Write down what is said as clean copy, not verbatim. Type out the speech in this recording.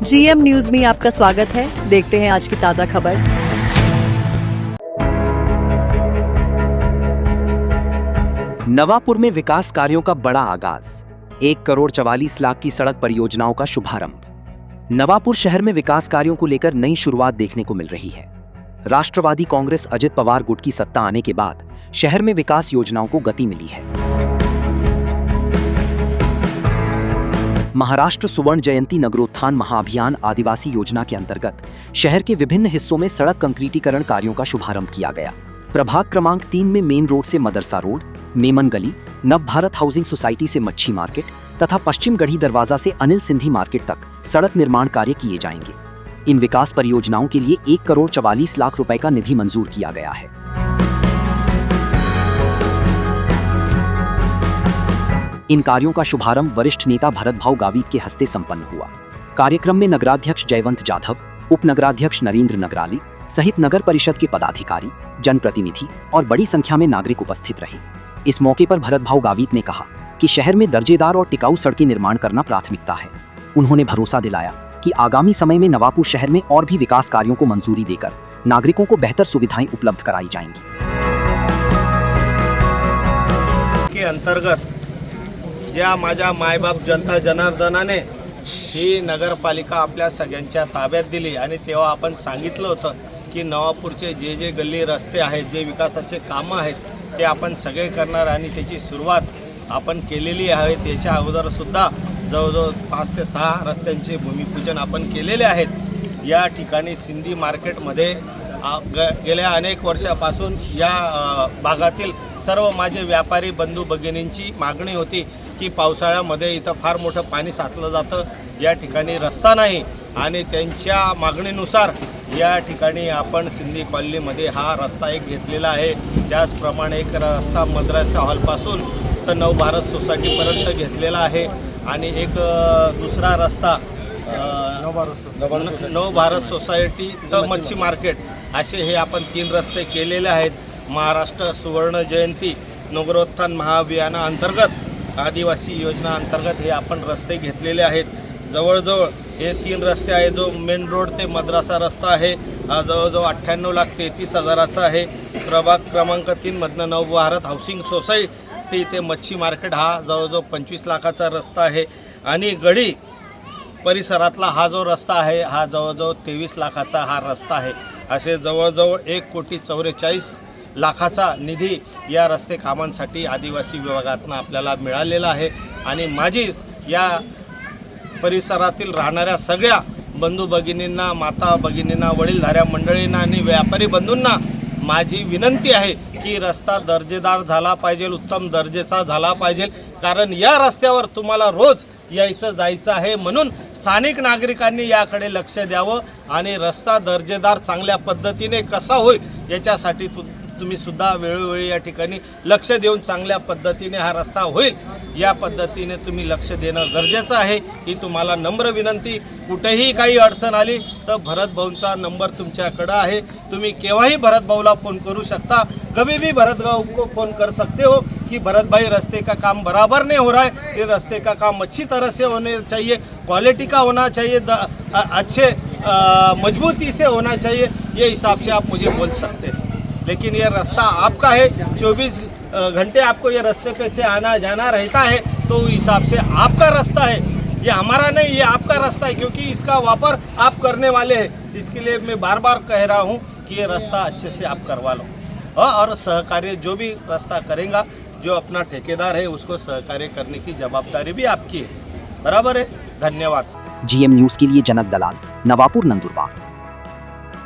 GM news में आपका स्वागत है। देखते हैं आज की ताजा खबर। नवापुर में विकास कार्यों का बड़ा आगाज। 1,44,00,000 की सड़क परियोजनाओं का शुभारंभ। नवापुर शहर में विकास कार्यों को लेकर नई शुरुआत देखने को मिल रही है। राष्ट्रवादी कांग्रेस अजित पवार गुट की सत्ता आने के बाद शहर में विकास योजनाओं को गति मिली है। महाराष्ट्र सुवर्ण जयंती नगरोत्थान महाअभियान आदिवासी योजना के अंतर्गत शहर के विभिन्न हिस्सों में सड़क कंक्रीटीकरण कार्यों का शुभारंभ किया गया। प्रभाग क्रमांक 3 में मेन रोड से मदरसा रोड, मेमन गली, नव भारत हाउसिंग सोसाइटी से मच्छी मार्केट तथा पश्चिम गढ़ी दरवाजा से अनिल सिंधी मार्केट तक सड़क निर्माण कार्य किए जाएंगे। इन विकास परियोजनाओं के लिए 1,44,00,000 रुपए का निधि मंजूर किया गया है। इन कार्यों का शुभारंभ वरिष्ठ नेता भरत भाऊ गावित के हस्ते संपन्न हुआ। कार्यक्रम में नगराध्यक्ष जयवंत जाधव, उप नगराध्यक्ष नरेंद्र नगराली सहित नगर परिषद के पदाधिकारी, जनप्रतिनिधि और बड़ी संख्या में नागरिक उपस्थित रहे। इस मौके पर भरत भाऊ गावित ने कहा कि शहर में दर्जेदार और टिकाऊ सड़कें निर्माण करना प्राथमिकता है। उन्होंने भरोसा दिलाया कि आगामी समय में नवापुर शहर में और भी विकास कार्यों को मंजूरी देकर नागरिकों को बेहतर सुविधाएं उपलब्ध कराई जाएंगी। के अंतर्गत ज्या माझ्या मायबाप जनता जनार्दनाने ही नगरपालिका आपल्या सगळ्यांच्या ताब्यात दिली आणि तेव्हा आपण सांगितलं होतं की नवापूरचे जे गल्ली रस्ते आहेत, जे विकासाचे कामं आहेत ते आपण सगळे करणार आणि त्याची सुरुवात आपण केलेली आहे। त्याच्या अगोदरसुद्धा जवळजवळ 5 ते 6 रस्त्यांचे भूमिपूजन आपण केलेले आहेत। या ठिकाणी सिंधी मार्केटमध्ये गेल्या अनेक वर्षापासून या भागातील सर्व माझे व्यापारी बंधू भगिनींची मागणी होती की पावसाळ्यामध्ये इथं फार मोठं पाणी साचलं जातं, या ठिकाणी रस्ता नाही आणि त्यांच्या मागणीनुसार या ठिकाणी आपण सिंधी कॉलनीमध्ये हा रस्ता एक घेतलेला आहे। त्याचप्रमाणे एक रस्ता मद्रासा हॉलपासून तर नव भारत सोसायटीपर्यंत घेतलेला आहे आणि एक दुसरा रस्ता नव भारत सोसायटी तर मच्छी मार्केट असे हे आपण 3 रस्ते केलेले आहेत। महाराष्ट्र सुवर्ण जयंती नगरोत्थान महाअभियानाअंतर्गत आदिवासी योजना अंतर्गत हे आपण रस्ते घेतलेले आहेत। जवळजवळ हे 3 रस्ते आहे। जो मेन रोड ते मद्रासा रस्ता आहे हा जवळजवळ 98,33,000चा आहे। प्रभाग क्रमांक 3 मधनं नव भारत हाऊसिंग सोसायटी ते मच्छी मार्केट हा जवळजवळ 25 लाखाचा रस्ता आहे आणि गडी परिसरातला हा जो रस्ता आहे हा जवळजवळ 23 लाखाचा हा रस्ता आहे। असे जवळजवळ 1,44,00,000चा निधी या रस्ते कामांसाठी आदिवासी विभागातून आपल्याला मिळालेला आहे आणि माझी या परिसरातील राहणाऱ्या सगळ्या बंधू भगिनींना, माता भगिनींना, वडीलधाऱ्या मंडळींना आणि व्यापारी बंधूंना माझी विनंती आहे की रस्ता दर्जेदार झाला पाहिजे, उत्तम दर्जाचा झाला पाहिजे, कारण या रस्त्यावर तुम्हाला रोज यायचं जायचं आहे। म्हणून स्थानिक नागरिकांनी याकडे लक्ष द्यावं आणि रस्ता दर्जेदार चांगल्या पद्धतीने कसा होईल याच्यासाठी तुम्ही सुद्धा वेळोवेळी या ठिकाणी लक्ष देऊन चांगल्या पद्धतीने हा रस्ता होईल या पद्धतीने तुम्ही लक्ष देणं गरजेचं आहे। ही तुम्हाला नम्र विनंती। कुठेही काही अडचण आली तर भरत भाऊंचा नंबर तुमच्याकडे आहे, तुम्ही केव्हाही भरत भाऊला फोन करू शकता। कभी भी भरत भाऊ को फोन कर सकते हो कि भरत भाई रास्ते का काम बराबर नहीं हो रहा है, ये रास्ते का काम अच्छी तरह से होने चाहिए, क्वालिटी का होना चाहिए, अच्छे मजबूती से होना चाहिए, ये हिसाब से आप मुझे बोल सकते हैं। लेकिन ये रास्ता आपका है, 24 घंटे आपको ये रास्ते पे से आना जाना रहता है, तो हिसाब से आपका रास्ता है, ये हमारा नहीं, ये आपका रास्ता है, क्योंकि इसका वापर आप करने वाले हैं। इसके लिए मैं बार बार कह रहा हूँ कि ये रास्ता अच्छे से आप करवा लो और सहकार्य जो भी रास्ता करेगा, जो अपना ठेकेदार है उसको सहकार्य करने की जवाबदारी भी आपकी है। बराबर है। धन्यवाद। जीएम न्यूज के लिए जनक दलाल, नवापुर, नंदुरबार।